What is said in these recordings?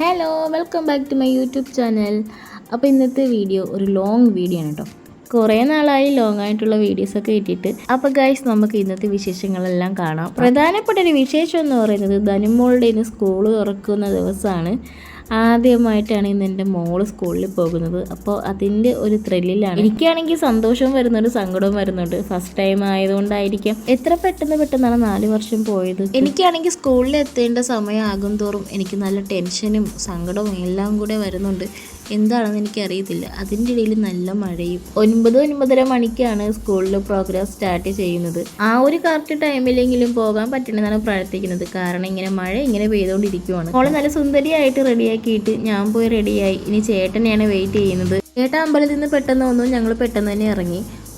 Hello welcome back to my YouTube channel. അപ്പോൾ ഇന്നത്തെ video ഒരു ലോങ് വീഡിയോ ആണ് കേട്ടോ. കുറേ നാളായി ലോങ് ആയിട്ടുള്ള വീഡിയോസൊക്കെ ഇട്ടിട്ട്. അപ്പോൾ ഗൈസ്, നമുക്ക് ഇന്നത്തെ വിശേഷങ്ങളെല്ലാം കാണാം. പ്രധാനപ്പെട്ട ഒരു വിശേഷം എന്ന് പറയുന്നത് ധനുമോളുടെ ഇന്ന് സ്കൂൾ തുറക്കുന്ന ദിവസമാണ്. ആദ്യമായിട്ടാണ് ഇന്ന് എൻ്റെ മോള് സ്കൂളിൽ പോകുന്നത്. അപ്പോൾ അതിൻ്റെ ഒരു ത്രില്ലിലാണ്. എനിക്കാണെങ്കിൽ സന്തോഷവും വരുന്നുണ്ട്, സങ്കടവും വരുന്നുണ്ട്. ഫസ്റ്റ് ടൈം ആയതുകൊണ്ടായിരിക്കാം എത്ര പെട്ടെന്നാണ് 4 വർഷം പോയത്. എനിക്കാണെങ്കിൽ സ്കൂളിൽ എത്തേണ്ട സമയമാകും തോറും എനിക്ക് നല്ല ടെൻഷനും സങ്കടവും എല്ലാം കൂടെ വരുന്നുണ്ട്. എന്താണെന്ന് എനിക്കറിയത്തില്ല. അതിൻ്റെ ഇടയിൽ നല്ല മഴയും. 9-9:30 മണിക്കാണ് സ്കൂളിൽ പ്രോഗ്രാം സ്റ്റാർട്ട് ചെയ്യുന്നത്. ആ ഒരു കറക്റ്റ് ടൈമിലെങ്കിലും പോകാൻ പറ്റണമെന്നാണ് പ്രാർത്ഥിക്കുന്നത്. കാരണം ഇങ്ങനെ മഴ ഇങ്ങനെ പെയ്തുകൊണ്ടിരിക്കുവാണ്. മോളെ നല്ല സുന്ദരിയായിട്ട് റെഡിയാക്കിയിട്ട് ഞാൻ പോയി റെഡിയായി. ഇനി ചേട്ടനെയാണ് വെയിറ്റ് ചെയ്യുന്നത്. ചേട്ടൻ അമ്പലത്തിൽ നിന്ന് പെട്ടെന്ന് വന്നു. ഞങ്ങൾ പെട്ടെന്ന് തന്നെ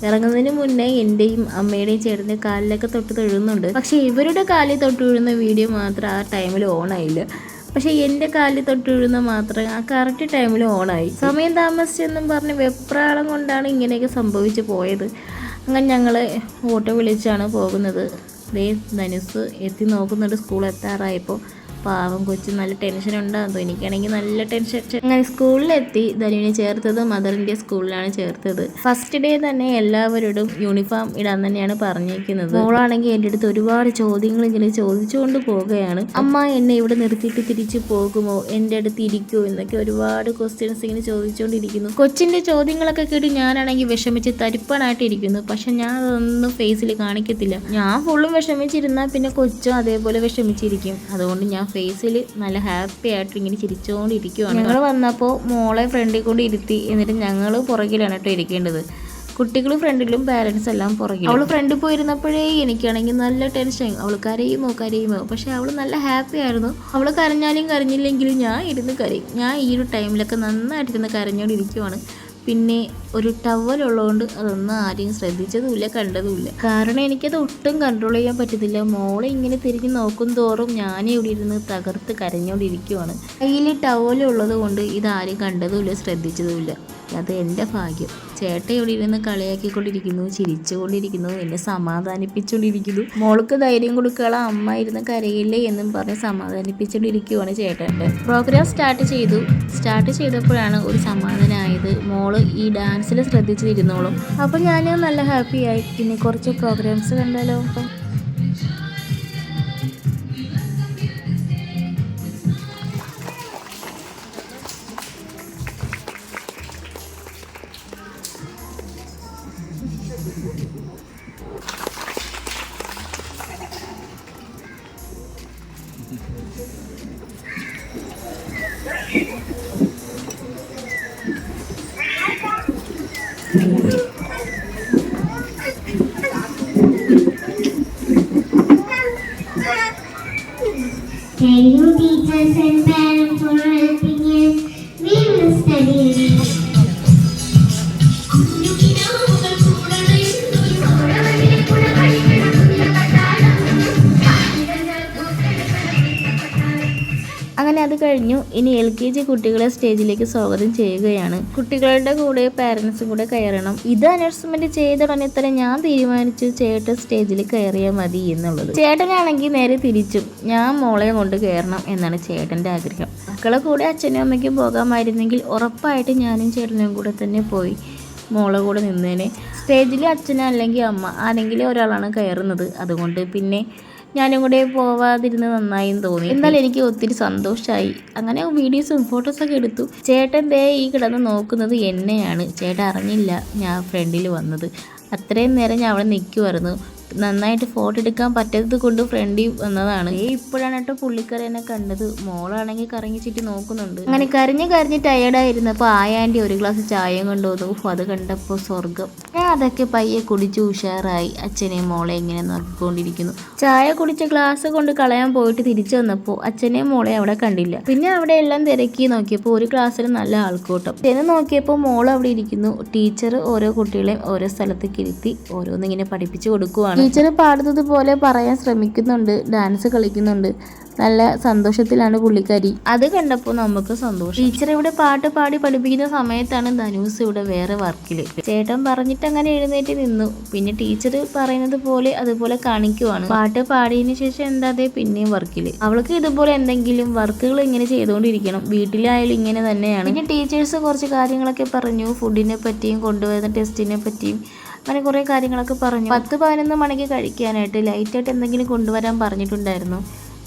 ഇറങ്ങുന്നതിന് മുന്നേ എൻ്റെയും അമ്മയുടെയും ചേട്ടൻ്റെ കാലിലൊക്കെ തൊട്ട് തൊഴുന്നുണ്ട്. പക്ഷേ ഇവരുടെ കാലിൽ തൊട്ട് വീഴുന്ന വീഡിയോ മാത്രം ആ ടൈമിൽ ഓണായില്ല. പക്ഷേ എൻ്റെ കാലിൽ തൊട്ട് വീഴുന്ന മാത്രം ആ കറക്റ്റ് ടൈമിൽ ഓണായി. സമയം താമസിച്ചെന്നും പറഞ്ഞ് വെപ്രാളം കൊണ്ടാണ് ഇങ്ങനെയൊക്കെ സംഭവിച്ചു പോയത്. അങ്ങനെ ഞങ്ങൾ ഓട്ടോ വിളിച്ചാണ് പോകുന്നത്. ധനുസ് എത്തി നോക്കുന്നുണ്ട്. സ്കൂൾ എത്താറായപ്പോൾ പാവം കൊച്ചു നല്ല ടെൻഷൻ ഉണ്ടാകുന്നു. എനിക്കാണെങ്കിൽ നല്ല ടെൻഷൻ. അങ്ങനെ സ്കൂളിലെത്തി. ധനുവിനെ ചേർത്തത് മദർ ഇന്ത്യ സ്കൂളിലാണ് ചേർത്തത്. ഫസ്റ്റ് ഡേ തന്നെ എല്ലാവരോടും യൂണിഫോം ഇടാൻ തന്നെയാണ് പറഞ്ഞിരിക്കുന്നത്. മോളാണെങ്കിൽ എൻ്റെ അടുത്ത് ഒരുപാട് ചോദ്യങ്ങൾ ഇങ്ങനെ ചോദിച്ചുകൊണ്ട് പോവുകയാണ്. അമ്മ എന്നെ ഇവിടെ നിർത്തിയിട്ട് തിരിച്ചു പോകുമോ, എൻ്റെ അടുത്ത് ഇരിക്കുമോ എന്നൊക്കെ ഒരുപാട് ക്വസ്റ്റ്യൻസ് ഇങ്ങനെ ചോദിച്ചുകൊണ്ടിരിക്കുന്നു. കൊച്ചിൻ്റെ ചോദ്യങ്ങളൊക്കെ കേട്ട് ഞാനാണെങ്കിൽ വിഷമിച്ച് തരിപ്പണായിട്ട് ഇരിക്കുന്നു. പക്ഷെ ഞാൻ അതൊന്നും ഫേസിൽ കാണിക്കത്തില്ല. ഞാൻ ഫുള്ളും വിഷമിച്ചിരുന്നാൽ പിന്നെ കൊച്ചും അതേപോലെ വിഷമിച്ചിരിക്കും. അതുകൊണ്ട് ഞാൻ ഫേസിൽ നല്ല ഹാപ്പി ആയിട്ട് ഇങ്ങനെ ചിരിച്ചുകൊണ്ടിരിക്കുകയാണ്. ഞങ്ങൾ വന്നപ്പോൾ മോളെ ഫ്രണ്ടിൽ കൊണ്ട് ഇരുത്തി. എന്നിട്ട് ഞങ്ങൾ പുറകിലാണ് കേട്ടോ ഇരിക്കേണ്ടത്. കുട്ടികൾ ഫ്രണ്ടിലും പാരൻസ് എല്ലാം പുറകിലും. അവൾ ഫ്രണ്ടിൽ പോയിരുന്നപ്പോഴേ എനിക്കാണെങ്കിൽ നല്ല ടെൻഷൻ. അവൾ കരയുമോ. പക്ഷെ അവൾ നല്ല ഹാപ്പി ആയിരുന്നു. അവൾ കരഞ്ഞാലും കരഞ്ഞില്ലെങ്കിലും ഞാൻ ഇരുന്ന് കരയും. ഞാൻ ഈ ഒരു ടൈമിലൊക്കെ നന്നായിട്ടിരുന്ന് കരഞ്ഞുകൊണ്ടിരിക്കുവാണ്. പിന്നെ ഒരു ടവലുള്ളതുകൊണ്ട് അതൊന്നും ആരെയും ശ്രദ്ധിച്ചതുമില്ല, കണ്ടതുമില്ല. കാരണം എനിക്കത് ഒട്ടും കൺട്രോൾ ചെയ്യാൻ പറ്റത്തില്ല. മോളെ ഇങ്ങനെ തിരിഞ്ഞ് നോക്കും തോറും ഞാൻ ഇവിടെ ഇരുന്ന് തകർത്ത് കരഞ്ഞുകൊണ്ടിരിക്കുവാണ്. കയ്യിൽ ടവലുള്ളത് കൊണ്ട് ഇതാരും കണ്ടതുമില്ല, ശ്രദ്ധിച്ചതുമില്ല. അത് എൻ്റെ ഭാഗ്യം. ചേട്ടൻ ഇവിടെ ഇരുന്ന് കളിയാക്കിക്കൊണ്ടിരിക്കുന്നു, ചിരിച്ചുകൊണ്ടിരിക്കുന്നു, എന്നെ സമാധാനിപ്പിച്ചുകൊണ്ടിരിക്കുന്നു. മോൾക്ക് ധൈര്യം കൊടുക്കാനുള്ള അമ്മ ഇരുന്ന് കരയില്ലേ എന്നും പറഞ്ഞ് സമാധാനിപ്പിച്ചുകൊണ്ടിരിക്കുവാണ് ചേട്ടൻ്റെ. പ്രോഗ്രാം സ്റ്റാർട്ട് ചെയ്തപ്പോഴാണ് ഒരു സമാധാനമായത്. മോള് ഈ ഡാൻസിൽ ശ്രദ്ധിച്ചിരുന്നോളും. അപ്പോൾ ഞാൻ നല്ല ഹാപ്പിയായി. പിന്നെ കുറച്ച് പ്രോഗ്രാംസ് കണ്ടാലോ. Thank you, teachers and parents, for helping us. We will study. അങ്ങനെ അത് കഴിഞ്ഞു. ഇനി LKG കുട്ടികളെ സ്റ്റേജിലേക്ക് സ്വാഗതം ചെയ്യുകയാണ്. കുട്ടികളുടെ കൂടെ പാരൻസും കൂടെ കയറണം. ഇത് അനൗൺസ്മെന്റ് ചെയ്ത ഉടനെ തന്നെ ഞാൻ തീരുമാനിച്ചു ചേട്ടൻ സ്റ്റേജിൽ കയറിയാൽ മതി എന്നുള്ളത്. ചേട്ടനാണെങ്കിൽ നേരെ തിരിച്ചും ഞാൻ മോളെ കൊണ്ട് കയറണം എന്നാണ് ചേട്ടൻ്റെ ആഗ്രഹം. മക്കളെ കൂടെ അച്ഛനും അമ്മയ്ക്കും പോകാമായിരുന്നെങ്കിൽ ഉറപ്പായിട്ട് ഞാനും ചേട്ടനും കൂടെ തന്നെ പോയി മോളെ കൂടെ നിന്നേനെ. സ്റ്റേജിൽ അച്ഛനോ അല്ലെങ്കിൽ അമ്മ ആരെങ്കിലും ഒരാളാണ് കയറുന്നത്. അതുകൊണ്ട് പിന്നെ ഞാനും കൂടെ പോവാതിരുന്ന് നന്നായെന്ന് തോന്നി. എന്നാലും എനിക്ക് ഒത്തിരി സന്തോഷമായി. അങ്ങനെ വീഡിയോസും ഫോട്ടോസൊക്കെ എടുത്തു. ചേട്ടൻ ഈ കിടന്ന് നോക്കുന്നത് എന്നെയാണ്. ചേട്ടൻ അറിഞ്ഞില്ല ഞാൻ ഫ്രണ്ടിൽ വന്നത്. അത്രയും നേരം ഞാൻ അവിടെ നിൽക്കുമായിരുന്നു. നന്നായിട്ട് ഫോട്ടോ എടുക്കാൻ പറ്റാത്തത് കൊണ്ട് ഫ്രണ്ടിൽ വന്നതാണ്. ഇപ്പോഴാണ് കേട്ടോ പുള്ളിക്കാരി എന്നെ കണ്ടത്. മോളാണെങ്കിൽ കറങ്ങി ചുറ്റി നോക്കുന്നുണ്ട്. അങ്ങനെ കരഞ്ഞ് ടയേർഡായിരുന്നപ്പോൾ ആൻറ്റി ഒരു ഗ്ലാസ് ചായയും കൊണ്ടുവന്നു. അത് കണ്ടപ്പോൾ സ്വർഗം. ഞാൻ അതൊക്കെ പയ്യെ കുടിച്ച് ഉഷാറായി. അച്ഛനെയും മോളെ ഇങ്ങനെ നോക്കിക്കൊണ്ടിരിക്കുന്നു. ചായ കുടിച്ച ഗ്ലാസ് കൊണ്ട് കളയാൻ പോയിട്ട് തിരിച്ചു വന്നപ്പോൾ അച്ഛനെയും മോളെ അവിടെ കണ്ടില്ല. പിന്നെ അവിടെ എല്ലാം തിരക്കി നോക്കിയപ്പോൾ ഒരു ക്ലാസ്സിൽ നല്ല ആൾക്കൂട്ടം. ചെന്ന് നോക്കിയപ്പോൾ മോൾ അവിടെ ഇരിക്കുന്നു. ടീച്ചർ ഓരോ കുട്ടികളെയും ഓരോ സ്ഥലത്തേക്ക് ഇരുത്തി ഓരോന്നിങ്ങനെ പഠിപ്പിച്ചു കൊടുക്കുവാണ്. ടീച്ചർ പാടുന്നത് പോലെ പറയാൻ ശ്രമിക്കുന്നുണ്ട്, ഡാൻസ് കളിക്കുന്നുണ്ട്. നല്ല സന്തോഷത്തിലാണ് പുള്ളിക്കാരി. അത് കണ്ടപ്പോൾ നമുക്ക് സന്തോഷം. ടീച്ചർ ഇവിടെ പാട്ട് പാടി പഠിപ്പിക്കുന്ന സമയത്താണ് ധനൂസ് ഇവിടെ വേറെ വർക്കിൽ. ചേട്ടൻ പറഞ്ഞിട്ട് അങ്ങനെ എഴുന്നേറ്റ് നിന്നു. പിന്നെ ടീച്ചർ പറയുന്നത് പോലെ അതുപോലെ കാണിക്കുവാണ്. പാട്ട് പാടിയതിനു ശേഷം എന്താതെ പിന്നെയും വർക്കിൽ. അവൾക്ക് ഇതുപോലെ എന്തെങ്കിലും വർക്കുകൾ ഇങ്ങനെ ചെയ്തുകൊണ്ടിരിക്കണം. വീട്ടിലായാലും ഇങ്ങനെ തന്നെയാണ്. പിന്നെ ടീച്ചേഴ്സ് കുറച്ച് കാര്യങ്ങളൊക്കെ പറഞ്ഞു, ഫുഡിനെ പറ്റിയും കൊണ്ടുവരുന്ന ടെസ്റ്റിനെ പറ്റിയും അങ്ങനെ കുറേ കാര്യങ്ങളൊക്കെ പറഞ്ഞു. 10-11 മണിക്ക് കഴിക്കാനായിട്ട് ലൈറ്റായിട്ട് എന്തെങ്കിലും കൊണ്ടുവരാൻ പറഞ്ഞിട്ടുണ്ടായിരുന്നു.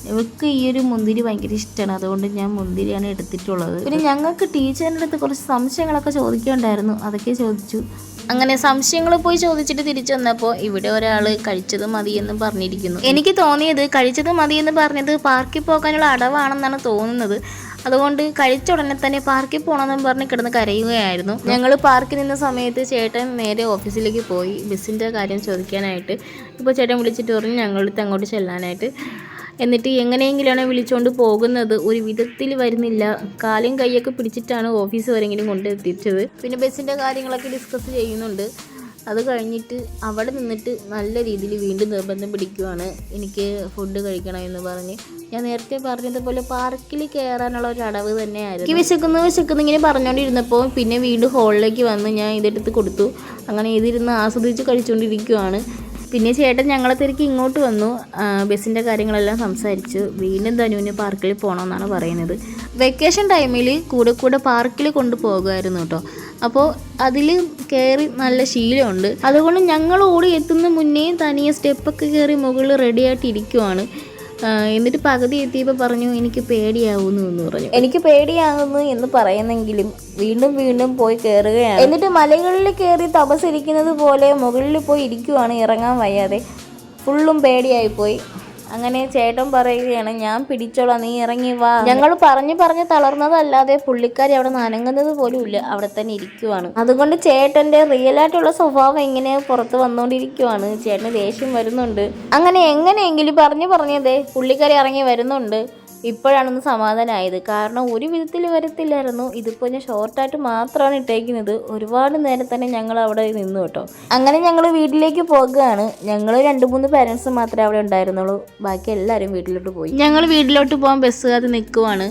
ഇവൾക്ക് ഈ ഒരു മുന്തിരി ഭയങ്കര ഇഷ്ടമാണ്, അതുകൊണ്ട് ഞാൻ മുന്തിരിയാണ് എടുത്തിട്ടുള്ളത്. പിന്നെ ഞങ്ങൾക്ക് ടീച്ചറിൻ്റെ അടുത്ത് കുറച്ച് സംശയങ്ങളൊക്കെ ചോദിക്കാനുണ്ടായിരുന്നു, അതൊക്കെ ചോദിച്ചു. അങ്ങനെ സംശയങ്ങൾ പോയി ചോദിച്ചിട്ട് തിരിച്ചു വന്നപ്പോൾ ഇവിടെ ഒരാൾ കഴിച്ചത് മതിയെന്ന് പറഞ്ഞിരിക്കുന്നു. എനിക്ക് തോന്നിയത് കഴിച്ചത് മതിയെന്ന് പറഞ്ഞത് പാർക്കിൽ പോകാനുള്ള അടവാണെന്നാണ് തോന്നുന്നത്. അതുകൊണ്ട് കഴിച്ച ഉടനെ തന്നെ പാർക്കിൽ പോകണമെന്ന് പറഞ്ഞ് കിടന്ന് കരയുകയായിരുന്നു. ഞങ്ങൾ പാർക്കിൽ നിന്ന സമയത്ത് ചേട്ടൻ നേരെ ഓഫീസിലേക്ക് പോയി ബസ്സിൻ്റെ കാര്യം ചോദിക്കാനായിട്ട്. ഇപ്പോൾ ചേട്ടൻ വിളിച്ചിട്ട് പറഞ്ഞു ഞങ്ങളടുത്ത് അങ്ങോട്ട് ചെല്ലാനായിട്ട്. എന്നിട്ട് എങ്ങനെയെങ്കിലാണ് വിളിച്ചുകൊണ്ട് പോകുന്നത്, ഒരു വിധത്തിൽ വരുന്നില്ല. കാലും കൈയൊക്കെ പിടിച്ചിട്ടാണ് ഓഫീസ് വരെങ്കിലും കൊണ്ടെത്തിച്ചത്. പിന്നെ ബസ്സിൻ്റെ കാര്യങ്ങളൊക്കെ ഡിസ്കസ് ചെയ്യുന്നുണ്ട്. അത് കഴിഞ്ഞിട്ട് അവിടെ നിന്നിട്ട് നല്ല രീതിയിൽ വീണ്ടും നിർബന്ധം പിടിക്കുവാണ്, എനിക്ക് ഫുഡ് കഴിക്കണമെന്ന് പറഞ്ഞ്. ഞാൻ നേരത്തെ പറഞ്ഞതുപോലെ പാർക്കിൽ കയറാനുള്ള ഒരു അടവ് തന്നെയായിരുന്നു. എനിക്ക് വിശക്കുന്നു ഇങ്ങനെ പറഞ്ഞുകൊണ്ടിരുന്നപ്പോൾ പിന്നെ വീണ്ടും ഹോളിലേക്ക് വന്ന് ഞാൻ ഇതെടുത്ത് കൊടുത്തു. അങ്ങനെ ഇതിരുന്ന് ആസ്വദിച്ച് കഴിച്ചുകൊണ്ടിരിക്കുവാണ്. പിന്നെ ചേട്ടൻ ഞങ്ങളെ തിരക്കി ഇങ്ങോട്ട് വന്നു. ബസ്സിൻ്റെ കാര്യങ്ങളെല്ലാം സംസാരിച്ചു. വീണ്ടും ധനുവിന് പാർക്കിൽ പോകണമെന്നാണ് പറയുന്നത്. വെക്കേഷൻ ടൈമിൽ കൂടെ പാർക്കിൽ കൊണ്ടുപോകുമായിരുന്നു കേട്ടോ. അപ്പോൾ അതിൽ കയറി നല്ല ശീലമുണ്ട്. അതുകൊണ്ട് ഞങ്ങൾ ഓടി എത്തുന്ന മുന്നേ തനിയെ സ്റ്റെപ്പൊക്കെ കയറി മുകളിൽ റെഡിയായിട്ട് ഇരിക്കുവാണ്. എന്നിട്ട് പകുതി എത്തിയപ്പോൾ പറഞ്ഞു എനിക്ക് പേടിയാവുന്നു എന്ന് പറഞ്ഞു. എനിക്ക് പേടിയാകുന്നു എന്ന് പറയുന്നെങ്കിലും വീണ്ടും പോയി കയറുകയാണ്. എന്നിട്ട് മലകളിൽ കയറി തപസ്സിരിക്കുന്നത് പോലെ മുകളിൽ പോയി ഇരിക്കുവാണ്, ഇറങ്ങാൻ വയ്യാതെ. ഫുള്ളും പേടിയായിപ്പോയി. അങ്ങനെ ചേട്ടൻ പറയുകയാണ് ഞാൻ പിടിച്ചോളാം, നീ ഇറങ്ങി വാ. ഞങ്ങൾ പറഞ്ഞ് തളർന്നതല്ലാതെ പുള്ളിക്കാരി അവിടെ നനങ്ങുന്നത് പോലും ഇല്ല, അവിടെ തന്നെ ഇരിക്കുവാണ്. അതുകൊണ്ട് ചേട്ടൻ്റെ റിയലായിട്ടുള്ള സ്വഭാവം ഇങ്ങനെ പുറത്ത് വന്നുകൊണ്ടിരിക്കുവാണ്. ചേട്ടന് ദേഷ്യം വരുന്നുണ്ട്. അങ്ങനെ എങ്ങനെയെങ്കിലും പറഞ്ഞതേ പുള്ളിക്കാരി ഇറങ്ങി വരുന്നുണ്ട്. ഇപ്പോഴാണൊന്ന് സമാധാനമായത്. കാരണം ഒരു വിധത്തിൽ വരത്തില്ലായിരുന്നു. ഇതിപ്പോൾ ഞാൻ ഷോർട്ടായിട്ട് മാത്രമാണ് ഇട്ടേക്കുന്നത്. ഒരുപാട് നേരം തന്നെ ഞങ്ങൾ അവിടെ നിന്നു കേട്ടോ. അങ്ങനെ ഞങ്ങൾ വീട്ടിലേക്ക് പോകുകയാണ്. ഞങ്ങൾ 2-3 പേരൻസ് മാത്രമേ അവിടെ ഉണ്ടായിരുന്നുള്ളൂ. ബാക്കി എല്ലാവരും വീട്ടിലോട്ട് പോയി. ഞങ്ങൾ വീട്ടിലോട്ട് പോകാൻ ബസ് കാത്ത് നിൽക്കുവാണ്.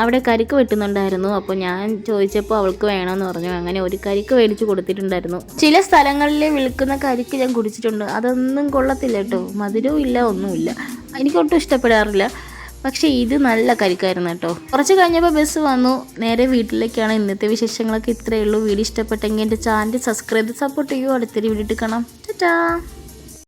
അവിടെ കരിക്ക് വെട്ടുന്നുണ്ടായിരുന്നു. അപ്പോൾ ഞാൻ ചോദിച്ചപ്പോൾ അവൾക്ക് വേണമെന്ന് പറഞ്ഞു. അങ്ങനെ ഒരു കരിക്ക് മേടിച്ച് കൊടുത്തിട്ടുണ്ടായിരുന്നു. ചില സ്ഥലങ്ങളിൽ വിൽക്കുന്ന കരിക്ക് ഞാൻ കുടിച്ചിട്ടുണ്ട്. അതൊന്നും കൊള്ളത്തില്ല കേട്ടോ, മധുരവും ഇല്ല, ഒന്നുമില്ല. എനിക്കൊട്ടും ഇഷ്ടപ്പെടാറില്ല. പക്ഷേ ഇത് നല്ല കരിക്കായിരുന്നു കേട്ടോ. കുറച്ച് കഴിഞ്ഞപ്പോൾ ബസ് വന്നു. നേരെ വീട്ടിലേക്കാണ്. ഇന്നത്തെ വിശേഷങ്ങളൊക്കെ ഇത്രയേ ഉള്ളൂ. വീഡിയോ ഇഷ്ടപ്പെട്ടെങ്കിൽ എൻ്റെ ചാനൽ സബ്സ്ക്രൈബ് സപ്പോർട്ട് ചെയ്യൂ. അടുത്തൊരു വീഡിയോ കാണാം. ടാറ്റാ.